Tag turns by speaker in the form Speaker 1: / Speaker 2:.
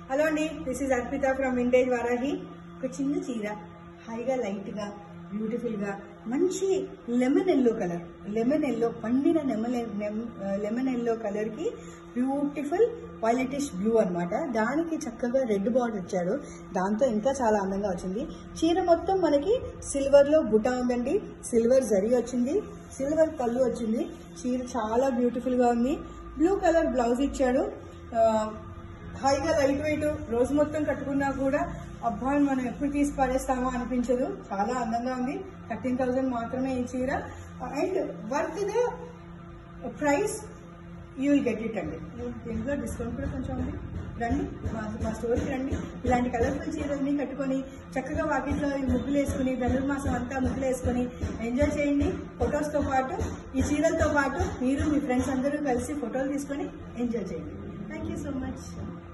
Speaker 1: Hello అండి, this is Arpita from vintage Varahi. ఒక చిన్న చీర హాయిగా లైట్గా బ్యూటిఫుల్గా మంచి lemon yellow colour, lemon yellow పండిన లెమన్ ఎల్లో కలర్కి బ్యూటిఫుల్ వైలెటిష్ బ్లూ అనమాట. దానికి చక్కగా రెడ్ బార్డర్ ఇచ్చాడు. దాంతో ఇంకా చాలా అందంగా వచ్చింది. చీర మొత్తం మనకి సిల్వర్లో బుటా ఉందండి. సిల్వర్ జరీ వచ్చింది, సిల్వర్ పళ్ళు వచ్చింది. చీర చాలా బ్యూటిఫుల్గా ఉంది. బ్లూ కలర్ బ్లౌజ్ ఇచ్చాడు. హాయిగా లైట్ వెయిట్, రోజు మొత్తం కట్టుకున్నా కూడా అబ్బా మనం ఎప్పుడు తీసి పడేస్తామో అనిపించదు. చాలా అందంగా ఉంది. 13,000 మాత్రమే ఈ చీర. And worth the price you will get it అండి. దీంట్లో డిస్కౌంట్ కూడా కొంచెం ఉంది. రండి మా స్టోర్కి రండి. ఇలాంటి కలర్ఫుల్ చీరల్ని కట్టుకొని చక్కగా వాకిట్లో ముగ్గులు వేసుకుని ధనుర్మాసం అంతా ముగ్గులు వేసుకొని ఎంజాయ్ చేయండి. ఫొటోస్తో పాటు ఈ చీరలతో పాటు మీరు మీ ఫ్రెండ్స్ అందరూ కలిసి ఫోటోలు తీసుకొని ఎంజాయ్ చేయండి. Thank you so much.